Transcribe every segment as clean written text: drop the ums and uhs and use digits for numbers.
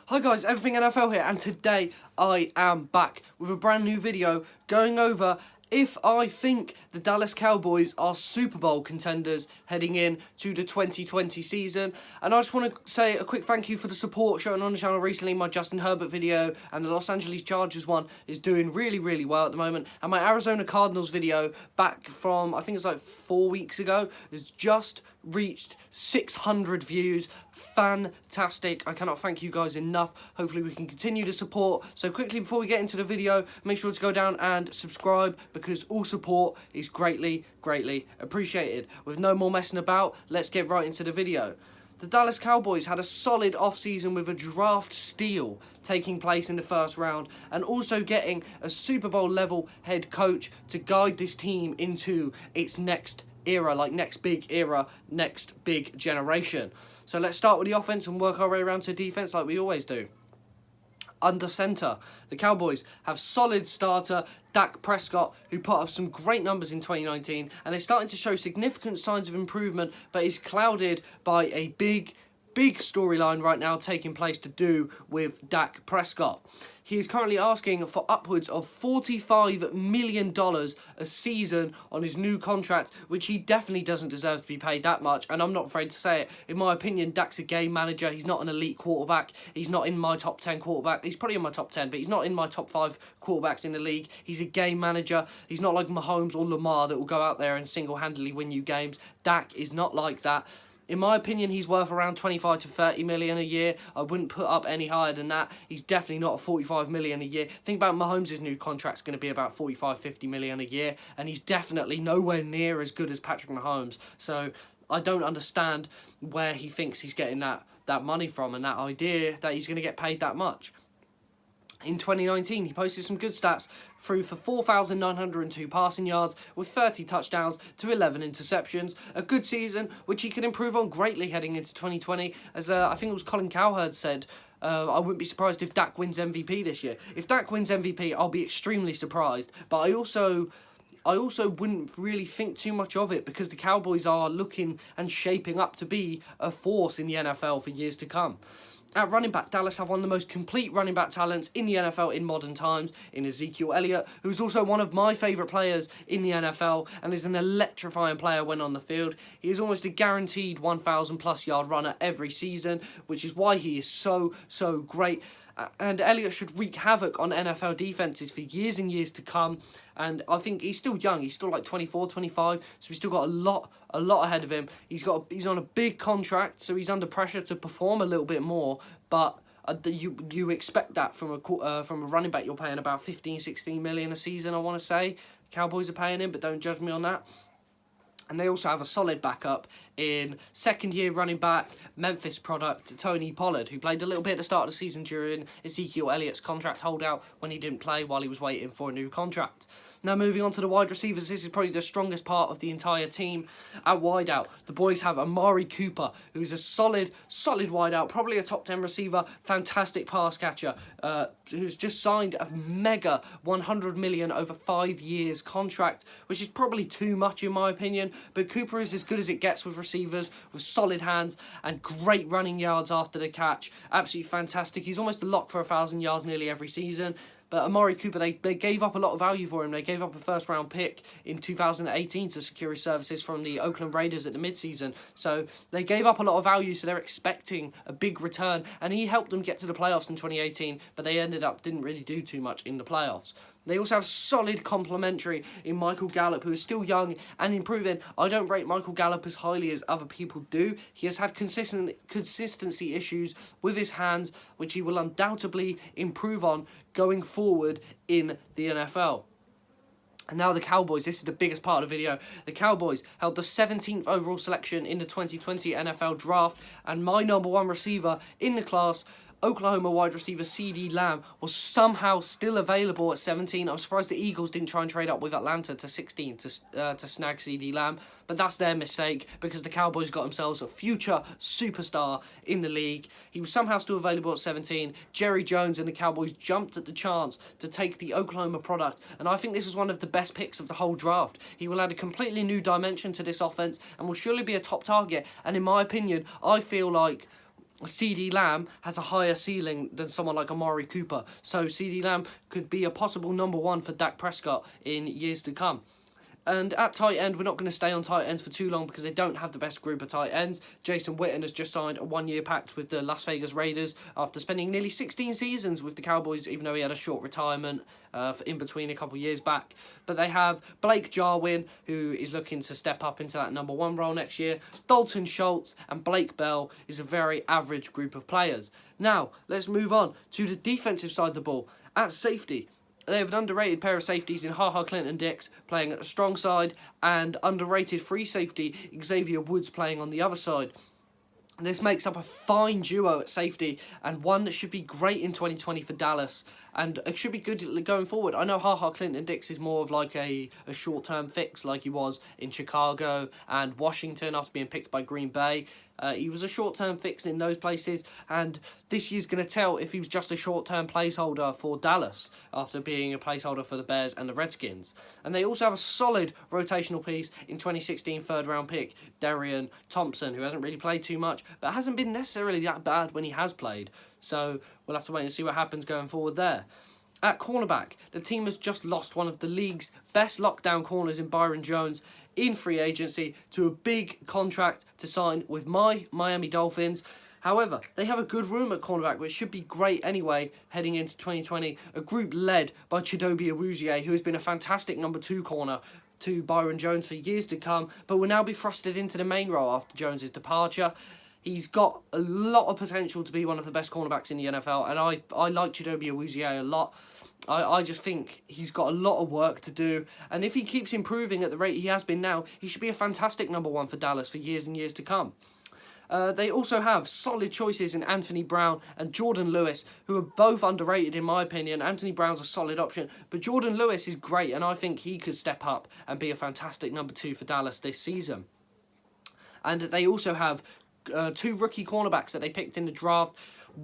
Hi guys, Everything NFL here, and today I am back with a brand new video going over if I think the Dallas Cowboys are Super Bowl contenders heading in to the 2020 season. And I just want to say a quick thank you for the support shown on the channel recently. My Justin Herbert video and the Los Angeles Chargers one is doing really well at the moment. And my Arizona Cardinals video back from, I think it's like 4 weeks ago, has just reached 600 views. Fantastic. I cannot thank you guys enough. Hopefully we can continue to support. So quickly before we get into the video, make sure to go down and subscribe, because all support is greatly appreciated. With no more messing about, let's get right into the video. The Dallas Cowboys had a solid off-season with a draft steal taking place in the first round, and also getting a Super Bowl level head coach to guide this team into its next era, like next big era, next big generation. So let's start with the offense and work our way around to defense like we always do. Under center, the Cowboys have solid starter Dak Prescott, who put up some great numbers in 2019, and they're starting to show significant signs of improvement, but is clouded by a big storyline right now taking place to do with Dak Prescott. He is currently asking for upwards of $45 million a season on his new contract, which he definitely doesn't deserve to be paid that much, and I'm not afraid to say it. In my opinion, Dak's a game manager. He's not an elite quarterback. He's not in my top 10 quarterback. He's probably in my top 10, but he's not in my top 5 quarterbacks in the league. He's a game manager. He's not like Mahomes or Lamar that will go out there and single-handedly win you games. Dak is not like that. In my opinion, he's worth around 25 to 30 million a year. I wouldn't put up any higher than that. He's definitely not a 45 million a year. Think about Mahomes' new contract's going to be about 45, 50 million a year, and he's definitely nowhere near as good as Patrick Mahomes. So I don't understand where he thinks he's getting that money from, and that idea that he's going to get paid that much. In 2019, he posted some good stats, threw for 4,902 passing yards with 30 touchdowns to 11 interceptions. A good season, which he could improve on greatly heading into 2020. As I think it was Colin Cowherd said, I wouldn't be surprised if Dak wins MVP this year. If Dak wins MVP, I'll be extremely surprised. But I also wouldn't really think too much of it, because the Cowboys are looking and shaping up to be a force in the NFL for years to come. At running back, Dallas have one of the most complete running back talents in the NFL in modern times, in Ezekiel Elliott, who's also one of my favourite players in the NFL and is an electrifying player when on the field. He is almost a guaranteed 1,000-plus yard runner every season, which is why he is so great. And Elliott should wreak havoc on NFL defenses for years and years to come. And I think he's still young. He's still like 24, 25. So he's still got a lot ahead of him. He's on a big contract, so he's under pressure to perform a little bit more. But you expect that from a running back. You're paying about 15, 16 million a season, I want to say. Cowboys are paying him, but don't judge me on that. And they also have a solid backup in second-year running back, Memphis product, Tony Pollard, who played a little bit at the start of the season during Ezekiel Elliott's contract holdout when he didn't play while he was waiting for a new contract. Now moving on to the wide receivers, this is probably the strongest part of the entire team. At wideout, the boys have Amari Cooper, who's a solid wideout, probably a top 10 receiver, fantastic pass catcher, who's just signed a mega $100 million over 5 years contract, which is probably too much in my opinion, but Cooper is as good as it gets with receivers, with solid hands and great running yards after the catch. Absolutely fantastic. He's almost a lock for 1,000 yards nearly every season. But Amari Cooper, they gave up a lot of value for him. They gave up a first-round pick in 2018 to secure his services from the Oakland Raiders at the midseason. So they gave up a lot of value, so they're expecting a big return. And he helped them get to the playoffs in 2018, but they didn't really do too much in the playoffs. They also have solid complementary in Michael Gallup, who is still young and improving. I don't rate Michael Gallup as highly as other people do. He has had consistency issues with his hands, which he will undoubtedly improve on going forward in the NFL. And now the Cowboys, this is the biggest part of the video. The Cowboys held the 17th overall selection in the 2020 NFL Draft, and my number 1 receiver in the class, Oklahoma wide receiver CeeDee Lamb, was somehow still available at 17. I'm surprised the Eagles didn't try and trade up with Atlanta to 16 to snag CeeDee Lamb, but that's their mistake, because the Cowboys got themselves a future superstar in the league. He was somehow still available at 17. Jerry Jones and the Cowboys jumped at the chance to take the Oklahoma product, and I think this is one of the best picks of the whole draft. He will add a completely new dimension to this offense and will surely be a top target, and in my opinion, I feel like CeeDee Lamb has a higher ceiling than someone like Amari Cooper. So CeeDee Lamb could be a possible number 1 for Dak Prescott in years to come. And at tight end, we're not going to stay on tight ends for too long because they don't have the best group of tight ends. Jason Witten has just signed a 1-year pact with the Las Vegas Raiders after spending nearly 16 seasons with the Cowboys, even though he had a short retirement in between a couple of years back. But they have Blake Jarwin, who is looking to step up into that number 1 role next year. Dalton Schultz and Blake Bell is a very average group of players. Now, let's move on to the defensive side of the ball. At safety, they have an underrated pair of safeties in Clinton-Dix playing at the strong side, and underrated free safety Xavier Woods playing on the other side. This makes up a fine duo at safety, and one that should be great in 2020 for Dallas, and it should be good going forward. I know Clinton-Dix is more of like a short-term fix like he was in Chicago and Washington after being picked by Green Bay. He was a short-term fix in those places, and this year's going to tell if he was just a short-term placeholder for Dallas after being a placeholder for the Bears and the Redskins. And they also have a solid rotational piece in 2016 third-round pick, Darian Thompson, who hasn't really played too much, but hasn't been necessarily that bad when he has played. So we'll have to wait and see what happens going forward there. At cornerback, the team has just lost one of the league's best lockdown corners in Byron Jones in free agency to a big contract to sign with my Miami Dolphins. However, they have a good room at cornerback, which should be great anyway heading into 2020. A group led by Chidobe Awuzie, who has been a fantastic number 2 corner to Byron Jones for years to come, but will now be thrusted into the main role after Jones' departure. He's got a lot of potential to be one of the best cornerbacks in the NFL, and I like Chidobe Awuzie a lot. I just think he's got a lot of work to do, and if he keeps improving at the rate he has been now, he should be a fantastic number 1 for Dallas for years and years to come. They also have solid choices in Anthony Brown and Jordan Lewis, who are both underrated in my opinion. Anthony Brown's a solid option, but Jordan Lewis is great, and I think he could step up and be a fantastic number 2 for Dallas this season. And they also have 2 rookie cornerbacks that they picked in the draft.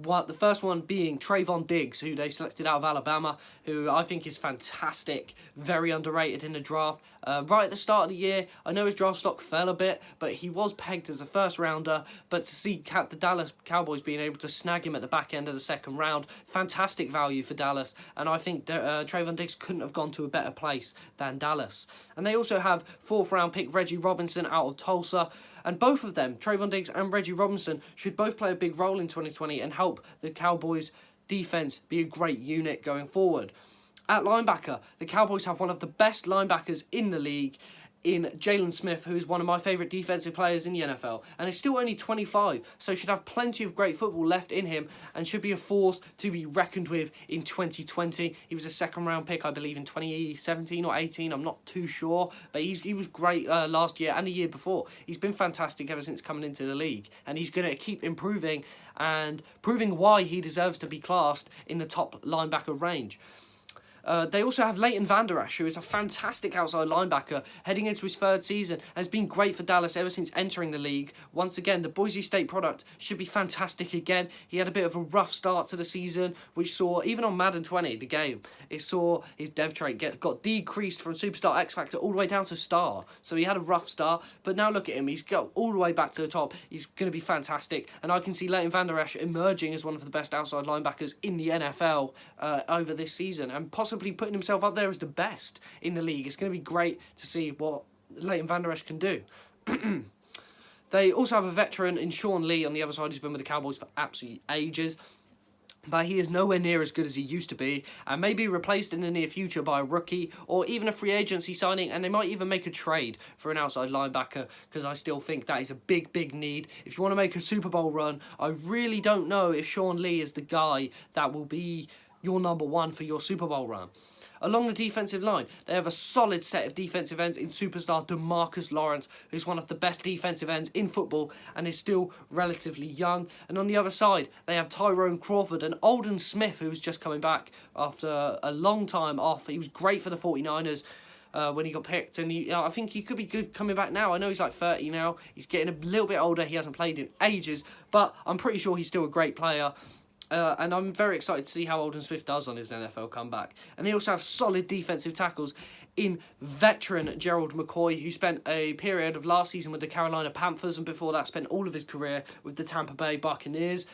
The first one being Trayvon Diggs, who they selected out of Alabama, who I think is fantastic, very underrated in the draft. Right at the start of the year, I know his draft stock fell a bit, but he was pegged as a first rounder. But to see the Dallas Cowboys being able to snag him at the back end of the second round, fantastic value for Dallas. And I think Trayvon Diggs couldn't have gone to a better place than Dallas. And they also have 4th round pick Reggie Robinson out of Tulsa. And both of them, Trayvon Diggs and Reggie Robinson, should both play a big role in 2020 and help the Cowboys' defense be a great unit going forward. At linebacker, the Cowboys have one of the best linebackers in the league in Jalen Smith, who is one of my favourite defensive players in the NFL, and is still only 25, so should have plenty of great football left in him and should be a force to be reckoned with in 2020. He was a 2nd round pick, I believe, in 2017 or 18, I'm not too sure, but he was great last year and the year before. He's been fantastic ever since coming into the league, and he's going to keep improving and proving why he deserves to be classed in the top linebacker range. They also have Leighton Vander Esch, who is a fantastic outside linebacker heading into his 3rd season and has been great for Dallas ever since entering the league. Once again, the Boise State product should be fantastic again. He had a bit of a rough start to the season, which saw, even on Madden 20, the game, it saw his dev trait got decreased from Superstar X Factor all the way down to Star. So he had a rough start, but now look at him. He's got all the way back to the top. He's going to be fantastic, and I can see Leighton Vander Esch emerging as one of the best outside linebackers in the NFL over this season, and possibly putting himself up there as the best in the league. It's going to be great to see what Leighton Vander Esch can do. They also have a veteran in Sean Lee on the other side who's been with the Cowboys for absolute ages, but he is nowhere near as good as he used to be and may be replaced in the near future by a rookie or even a free agency signing, and they might even make a trade for an outside linebacker because I still think that is a big need. If you want to make a Super Bowl run, I really don't know if Sean Lee is the guy that will be your number 1 for your Super Bowl run. Along the defensive line, they have a solid set of defensive ends in superstar DeMarcus Lawrence, who's one of the best defensive ends in football and is still relatively young. And on the other side, they have Tyrone Crawford and Aldon Smith, who was just coming back after a long time off. He was great for the 49ers when he got picked, and I think he could be good coming back now. I know he's like 30 now. He's getting a little bit older. He hasn't played in ages, but I'm pretty sure he's still a great player. And I'm very excited to see how Aldon Smith does on his NFL comeback. And they also have solid defensive tackles in veteran Gerald McCoy, who spent a period of last season with the Carolina Panthers and before that spent all of his career with the Tampa Bay Buccaneers.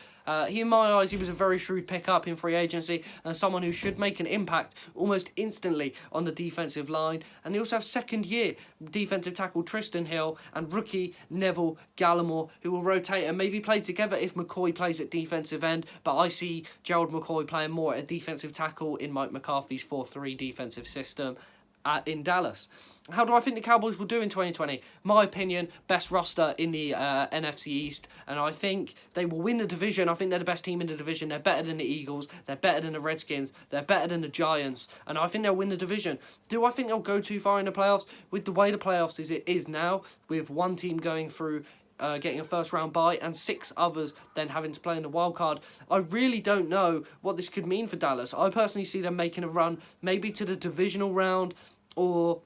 In my eyes, he was a very shrewd pickup in free agency and someone who should make an impact almost instantly on the defensive line. And they also have second-year defensive tackle Tristan Hill and rookie Neville Gallimore, who will rotate and maybe play together if McCoy plays at defensive end. But I see Gerald McCoy playing more at defensive tackle in Mike McCarthy's 4-3 defensive system in Dallas. How do I think the Cowboys will do in 2020? My opinion, best roster in the NFC East, and I think they will win the division. I think they're the best team in the division. They're better than the Eagles. They're better than the Redskins. They're better than the Giants, and I think they'll win the division. Do I think they'll go too far in the playoffs? With the way the playoffs is now, with one team going through getting a first-round bye and 6 others then having to play in the wild card, I really don't know what this could mean for Dallas. I personally see them making a run maybe to the divisional round or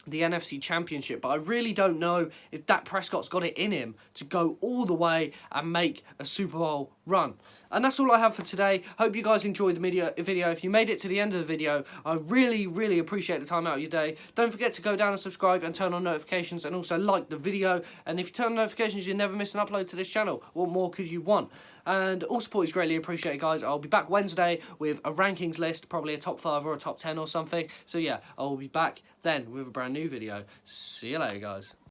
the NFC Championship, but I really don't know if Dak Prescott's got it in him to go all the way and make a Super Bowl run. And that's all I have for today. Hope you guys enjoyed the video. If you made it to the end of the video, I really, really appreciate the time out of your day. Don't forget to go down and subscribe and turn on notifications, and also like the video. And if you turn on notifications, you'll never miss an upload to this channel. What more could you want? And all support is greatly appreciated, guys. I'll be back Wednesday with a rankings list, probably a top 5 or a top 10 or something. So yeah, I'll be back then with a brand new video. See you later, guys.